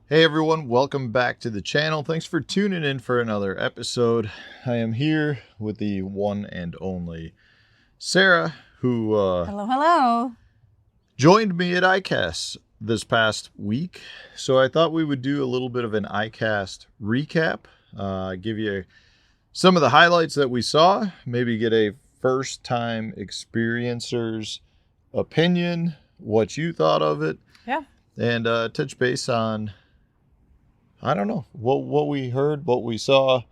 Hey everyone, welcome back to the channel. Thanks for tuning in for another episode. I am here with the one and only Sarah, who Hello. joined me at iCAST this past week. So I thought we would do a little bit of an iCAST recap, give you some of the highlights that we saw, maybe get a first-time experiencer's opinion, what you thought of it, Yeah. and touch base on I don't know what we heard, what we saw,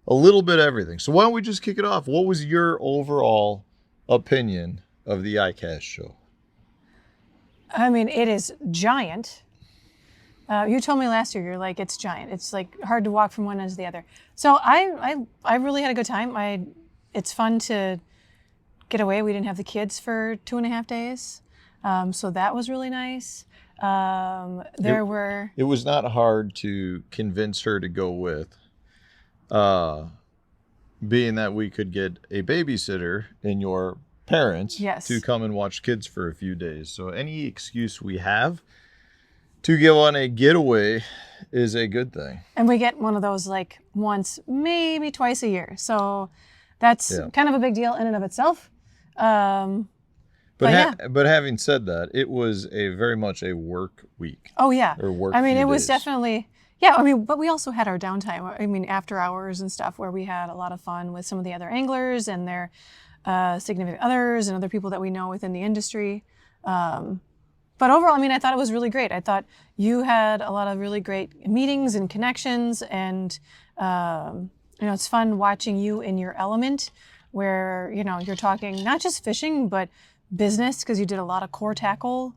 a little bit of everything. So why don't we just kick it off? What was your overall opinion of the iCast show? I mean, it is giant. You told me last year, you're like, it's giant. It's like hard to walk from one end to the other. So I really had a good time. It's fun to get away. We didn't have the kids for 2.5 days. So that was really nice. It was not hard to convince her to go with, being that we could get a babysitter in your parents to come and watch kids for a few days. So any excuse we have to go on a getaway is a good thing. And we get one of those like once, maybe twice a year. So that's kind of a big deal in and of itself. But having said that, it was very much a work week. Oh yeah. Or work. I mean, it was days. Definitely, yeah. I mean, but we also had our downtime. I mean, after hours and stuff where we had a lot of fun with some of the other anglers and their significant others and other people that we know within the industry. But overall, I mean, I thought it was really great. I thought you had a lot of really great meetings and connections, and it's fun watching you in your element, where you're talking not just fishing but business, because you did a lot of core tackle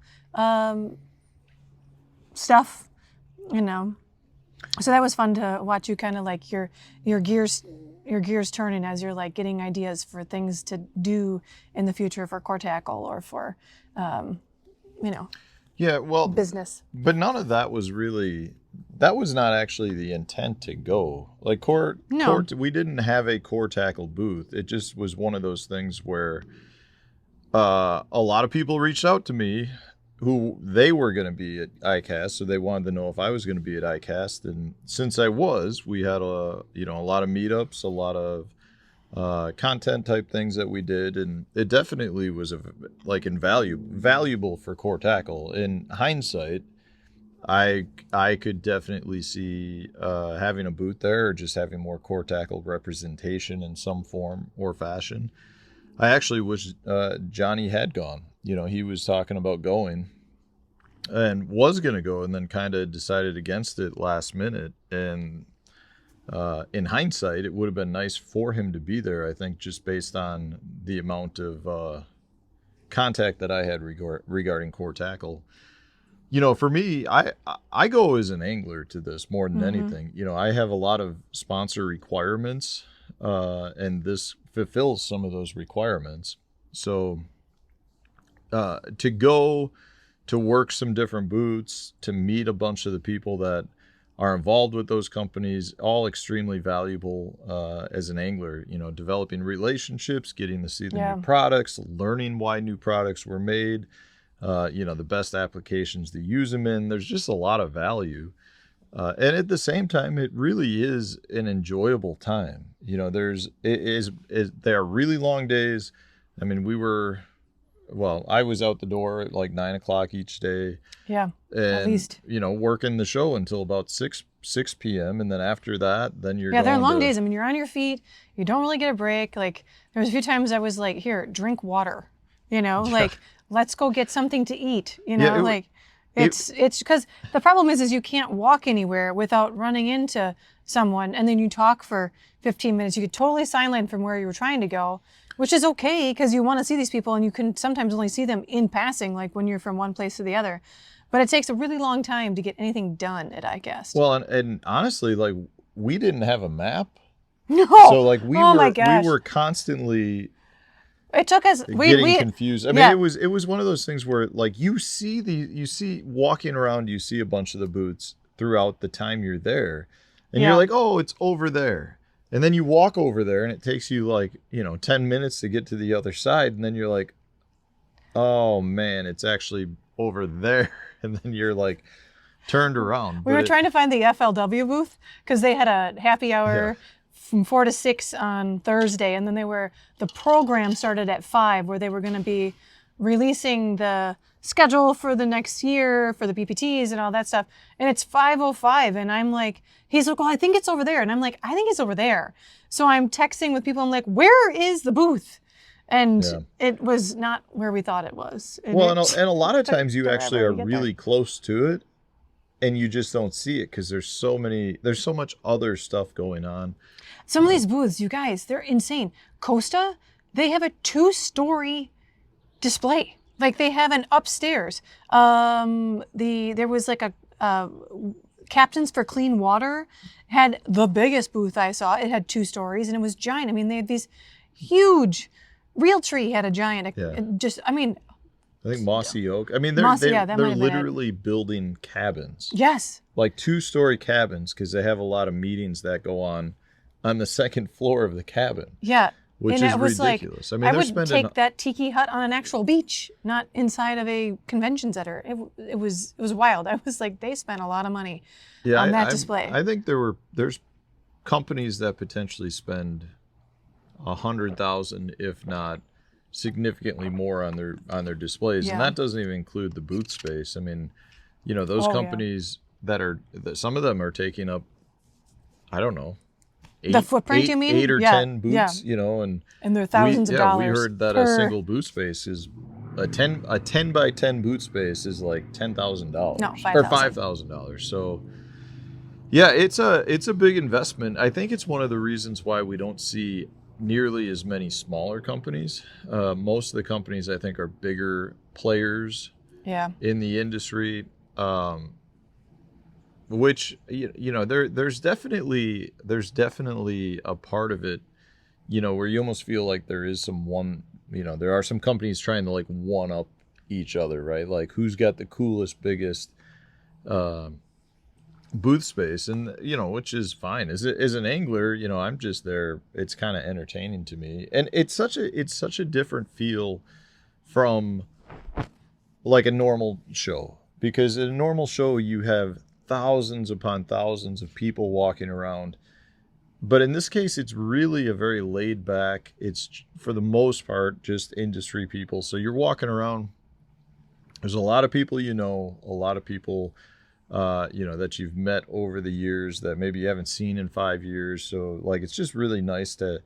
stuff, So that was fun to watch you kind of like your gears turning as you're like getting ideas for things to do in the future for core tackle or for business. But none of that was not actually the intent to go. Like we didn't have a core tackle booth. It just was one of those things where a lot of people reached out to me who they were going to be at iCast, so they wanted to know if I was going to be at iCast. And since I was, we had a lot of meetups, a lot of content type things that we did, and it definitely was valuable for core tackle. In hindsight, I could definitely see having a booth there, or just having more core tackle representation in some form or fashion. I actually wish Johnny had gone. He was talking about going and was going to go, and then kind of decided against it last minute. And in hindsight, it would have been nice for him to be there, I think, just based on the amount of contact that I had regarding core tackle. For me, I go as an angler to this more than anything. I have a lot of sponsor requirements, and this fulfills some of those requirements. So to go to work some different booths, to meet a bunch of the people that are involved with those companies, all extremely valuable as an angler, developing relationships, getting to see the new products, learning why new products were made, the best applications to use them in. There's just a lot of value. And at the same time, it really is an enjoyable time. They are really long days. I mean, I was out the door at like 9:00 each day. Yeah, and, at least. Working the show until about 6 p.m. And then after that, then you're they're long days. I mean, you're on your feet. You don't really get a break. Like, there was a few times I was like, here, drink water, like, let's go get something to eat, It's because the problem is you can't walk anywhere without running into someone, and then you talk for 15 minutes. You could totally silent from where you were trying to go, which is okay because you want to see these people, and you can sometimes only see them in passing, like when you're from one place to the other. But it takes a really long time to get anything done at iCast. Well, and honestly, like, we didn't have a map. No. So like we were constantly. It took us getting confused. I mean, it was one of those things where like you see walking around, you see a bunch of the booths throughout the time you're there, and you're like, oh, it's over there, and then you walk over there, and it takes you like 10 minutes to get to the other side, and then you're like, oh man, it's actually over there, and then you're like, turned around. We were trying to find the FLW booth because they had a happy hour from 4 to 6 on Thursday, and then the program started at 5, where they were going to be releasing the schedule for the next year for the PPTs and all that stuff. And it's 5:05, and I'm like, he's like, well, I think it's over there, and I'm like, I think it's over there. So I'm texting with people. I'm like, where is the booth? And it was not where we thought it was. And and a lot of times you actually are really there. close to it, and you just don't see it because there's so much other stuff going on. Some of these booths, you guys, they're insane. Costa, they have a 2-story display. Like they have an upstairs. There was like a Captains for Clean Water had the biggest booth I saw. It had 2 stories and it was giant. I mean, they had these huge. Realtree had a giant. I think Mossy Oak. I mean, they're literally building cabins. Yes. Like 2-story cabins because they have a lot of meetings that go on the second floor of the cabin. Yeah. Which is ridiculous. Like, I would take that tiki hut on an actual beach, not inside of a convention center. It was wild. I was like, they spent a lot of money on that display. I think there's companies that potentially spend $100,000, if not significantly more, on their displays, and that doesn't even include the booth space. I mean, those companies some of them are taking up, I don't know, the footprint, you mean? 8 or 10 booths, and they're thousands of dollars. We heard that a single booth space is a 10 by 10 booth space is like $10,000. No, $5,000. Or $5,000. So yeah, it's a big investment. I think it's one of the reasons why we don't see nearly as many smaller companies. Most of the companies, I think, are bigger players in the industry, which there's definitely a part of it, where you almost feel like there is there are some companies trying to like one up each other, right? Like who's got the coolest, biggest booth space, and which is fine. As an angler, I'm just there. It's kind of entertaining to me, and it's such a different feel from like a normal show, because in a normal show you have thousands upon thousands of people walking around, but in this case it's really a very laid back. It's for the most part just industry people. So you're walking around. There's a lot of people, a lot of people. That you've met over the years that maybe you haven't seen in 5 years. So like, it's just really nice to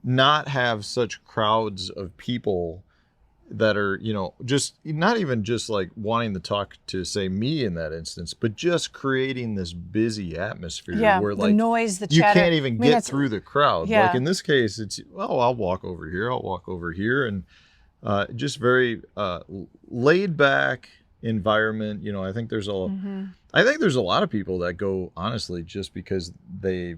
not have such crowds of people that are, just not even just like wanting to talk to, say, me in that instance, but just creating this busy atmosphere where like the noise, the you chatter. Can't even get through the crowd. Yeah. Like in this case, it's, I'll walk over here. And just very laid back environment. I think there's a lot of people that go, honestly, just because they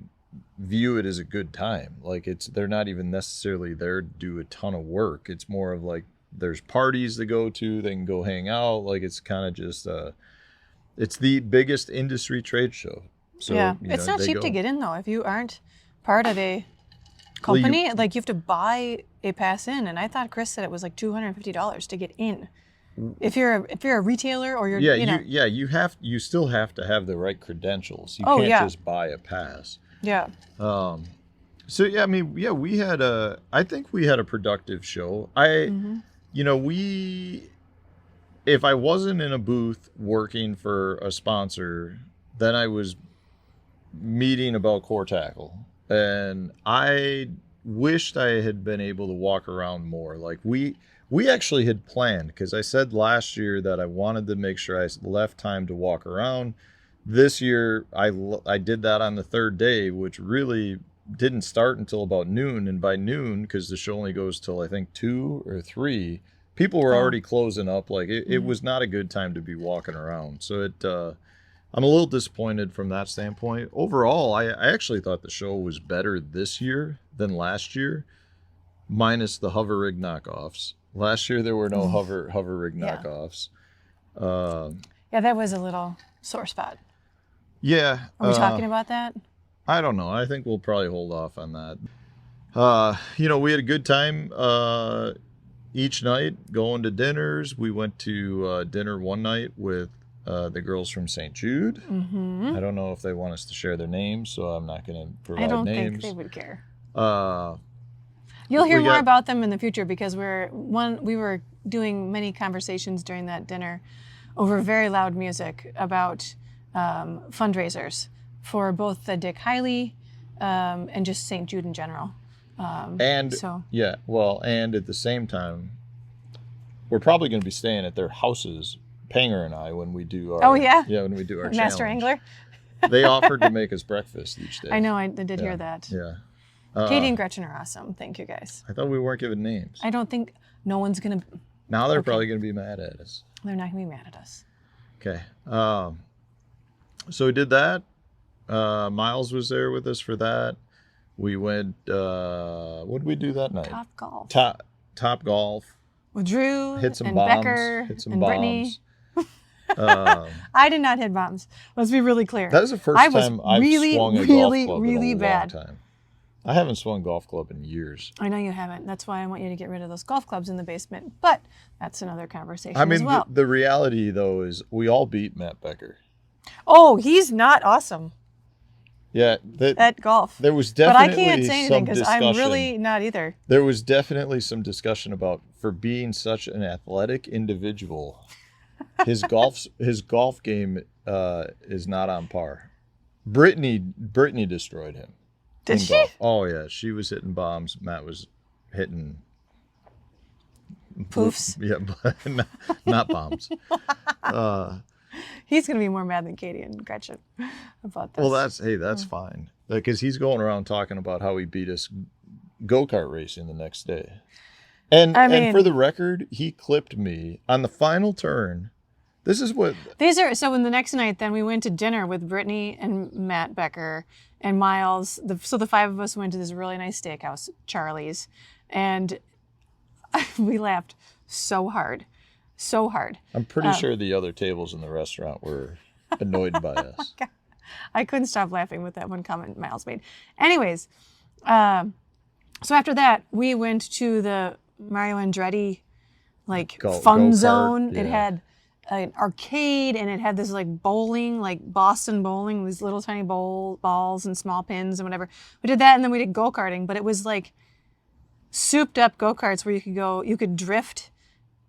view it as a good time. Like they're not even necessarily there to do a ton of work. It's more of like there's parties to go to, they can go hang out. Like it's kind of just it's the biggest industry trade show. So it's not cheap to get in though. If you aren't part of a company, like you have to buy a pass in, and I thought Chris said it was like $250 to get in. If you're a retailer or you're you still have to have the right credentials. You can't just buy a pass. Yeah. So I mean, I think we had a productive show. If I wasn't in a booth working for a sponsor, then I was meeting about core tackle, and I wished I had been able to walk around more. Like we actually had planned, because I said last year that I wanted to make sure I left time to walk around. This year, I did that on the third day, which really didn't start until about noon. And by noon, because the show only goes till I think 2 or 3, people were already closing up. Like it was not a good time to be walking around. So I'm a little disappointed from that standpoint. Overall, I actually thought the show was better this year than last year, minus the hover rig knockoffs. Last year there were no hover rig knockoffs. That was a little sore spot. Yeah. Are we talking about that? I don't know. I think we'll probably hold off on that. We had a good time each night going to dinners. We went to dinner one night with the girls from St. Jude. Mm-hmm. I don't know if they want us to share their names, so I'm not going to provide names. I don't think they would care. We You'll hear more got- about them in the future because we were doing many conversations during that dinner over very loud music about fundraisers for both the Dick Hiley and just St. Jude in general. And at the same time, we're probably going to be staying at their houses, Panger and I, when we do our when we do our Master challenge. Angler. They offered to make us breakfast each day. I know, I did hear that. Yeah. Katie and Gretchen are awesome. Thank you guys. I thought we weren't giving names. I don't think no one's gonna. Now they're probably going to be mad at us. They're not gonna be mad at us. Okay. So we did that. Miles was there with us for that. We went. What did we do that night? Top golf. Top golf. With Drew Hit some and bombs. Becker Hit some and bombs. Brittany. I did not hit bombs. Let's be really clear. That was the first time I've swung a golf club really in a bad. long time. I haven't swung golf club in years. I know you haven't. That's why I want you to get rid of those golf clubs in the basement. But that's another conversation I mean, as well. the reality, though, is we all beat Matt Becker. Oh, he's not awesome Yeah. at golf. There was But definitely I can't say anything because I'm discussion. really not either. There was definitely some discussion about, for being such an athletic individual, his golf game is not on par. Brittany destroyed him. Did in she? golf. Oh yeah, she was hitting bombs. Matt was hitting Poofs. Yeah, but not bombs. He's going to be more mad than Katie and Gretchen about this. Well, that's fine, because he's going around talking about how he beat us go-kart racing the next day. And for the record, he clipped me on the final turn. This is what So in the next night, then we went to dinner with Brittany and Matt Becker and Miles. So the five of us went to this really nice steakhouse, Charlie's, and we laughed so hard. So hard. I'm pretty sure the other tables in the restaurant were annoyed by us. I couldn't stop laughing with that one comment Miles made. Anyways, so after that, we went to the Mario Andretti fun go-kart, zone. yeah. It had an arcade and it had this bowling, like Boston bowling, these little tiny balls and small pins and whatever. We did that and then we did go-karting, but it was like souped up go-karts where you could drift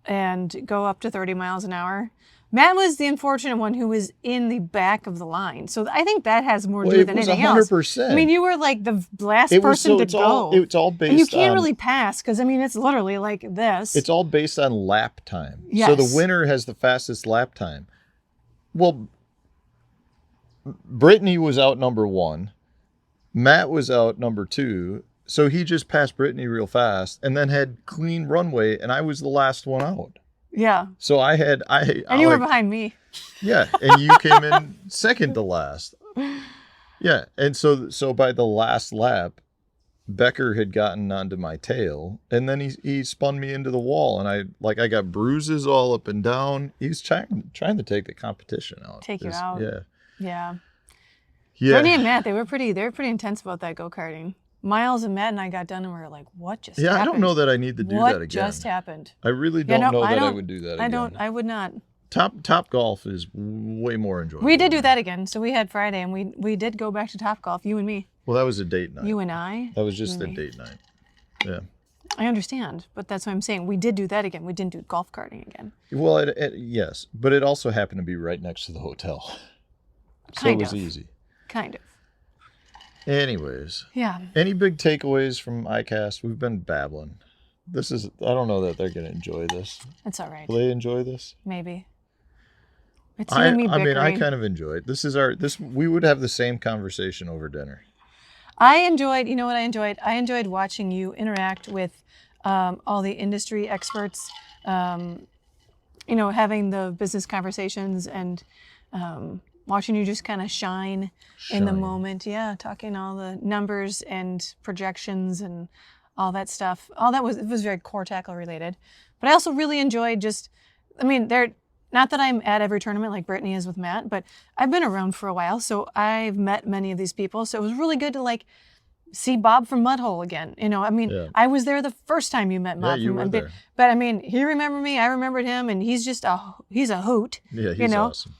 and go up to 30 miles an hour. Matt was the unfortunate one who was in the back of the line. So I think that has more to do than anything else. 100%. I mean, you were like the last person to go. It's all based on... And you can't really pass because, I mean, it's literally like this. It's all based on lap time. Yes. So the winner has the fastest lap time. Well, Brittany was out number 1. Matt was out number 2. So he just passed Brittany real fast and then had clean runway, and I was the last one out. Yeah. So And you were behind me. Yeah, and you came in second to last. Yeah, and so by the last lap, Becker had gotten onto my tail, and then he spun me into the wall, and I got bruises all up and down. He's trying to take the competition out. Take you out. Yeah. Yeah. Yeah. Brittany and Matt, they were pretty intense about that go-karting. Miles and Matt and I got done and we were like, what just happened? I don't know that I need to do that again. What just happened? I really don't know that I would do that again. I would not. Top golf is way more enjoyable. We did do that again. So we had Friday and we did go back to Top Golf, you and me. Well, that was a date night. You and I. That was just a date night. Yeah. I understand, but that's what I'm saying. We did do that again. We didn't do golf karting again. Well, yes, but it also happened to be right next to the hotel. So it was easy. Kind of. Anyways. Yeah. Any big takeaways from iCAST? We've been babbling. I don't know that they're going to enjoy this. That's all right. Will they enjoy this? Maybe. It's you and me bickering. I kind of enjoy it. We would have the same conversation over dinner. You know what I enjoyed? I enjoyed watching you interact with all the industry experts, having the business conversations and watching you just kind of shine in the moment. Yeah, talking all the numbers and projections and all that stuff. All that was very core tackle related. But I also really enjoyed not that I'm at every tournament like Brittany is with Matt, but I've been around for a while, so I've met many of these people. So it was really good to see Bob from Mudhole again. Yeah. I was there the first time you met Bob. Yeah, you were there. But he remembered me. I remembered him, and he's a hoot. Yeah, he's awesome.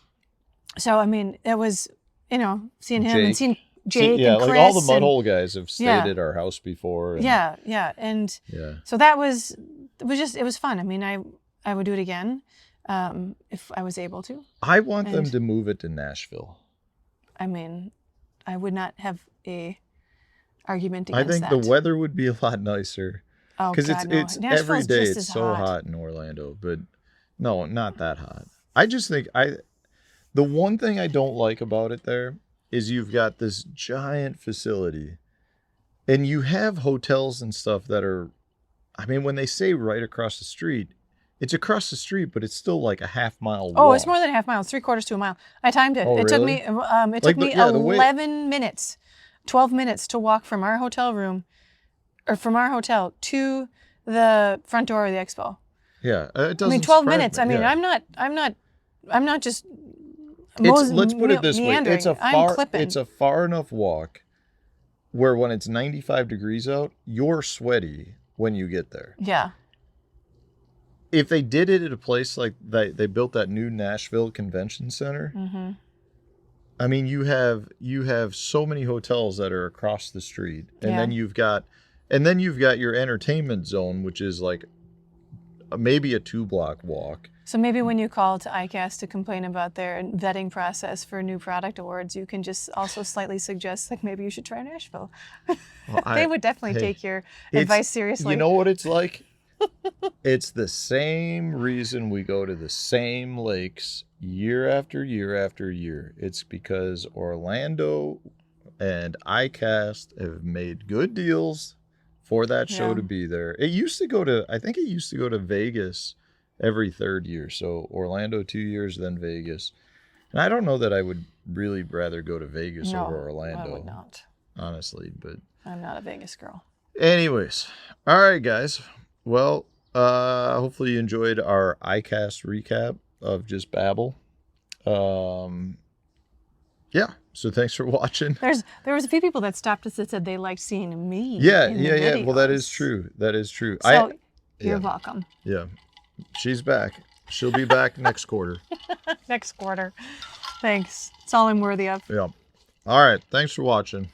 So, I mean, it was, seeing him and Jake. seeing Jake Yeah, and Chris. like all the mud and, hole guys have stayed Yeah. at our house before. And, yeah. And yeah. so it was fun. I mean, I would do it again if I was able to. I want them And- to move it to Nashville. I mean, I would not have a argument I against think that. the weather would be a lot nicer. Oh, Because God, no. it's every Nashville's day just it's as so hot in Orlando, but no, not that hot. I just think the one thing I don't like about it there is you've got this giant facility and you have hotels and stuff that are, I mean, when they say right across the street, it's across the street, but it's still like a half-mile walk. Oh, it's more than a half mile. It's 3/4 to a mile. I timed it. Oh, it took really? me. It took me 11 minutes, 12 minutes to walk from our hotel room, or from our hotel to the front door of the expo. Yeah, it doesn't. I mean, 12 surprise minutes. me, I mean, yeah. I'm not just. Let's put it this way: meandering. I'm clipping. it's a far enough walk where when it's 95 degrees out, you're sweaty when you get there. Yeah. If they did it at a place like they built that new Nashville Convention Center, Mm-hmm. I mean, you have so many hotels that are across the street, and Yeah. then you've got your entertainment zone, which is like maybe a 2-block walk. So maybe when you call to iCAST to complain about their vetting process for new product awards, you can just also slightly suggest like maybe you should try Nashville. Well, They would definitely take your advice seriously. You know what it's like? It's the same reason we go to the same lakes year after year after year. It's because Orlando and iCAST have made good deals for that show Yeah. to be there. I think it used to go to Vegas every 3rd year. So Orlando 2 years, then Vegas. And I don't know that I would really rather go to Vegas No, over Orlando. I would not. Honestly, but I'm not a Vegas girl. anyways, all right, guys. Well, hopefully you enjoyed our iCAST recap of just babble. Yeah. So thanks for watching. There was a few people that stopped us that said they liked seeing me. Yeah. in the Well, that is videos. true. That is true. So yeah. you're welcome. Yeah. She's back. She'll be back next quarter. Next quarter. Thanks. It's all I'm worthy of. Yeah. All right. Thanks for watching.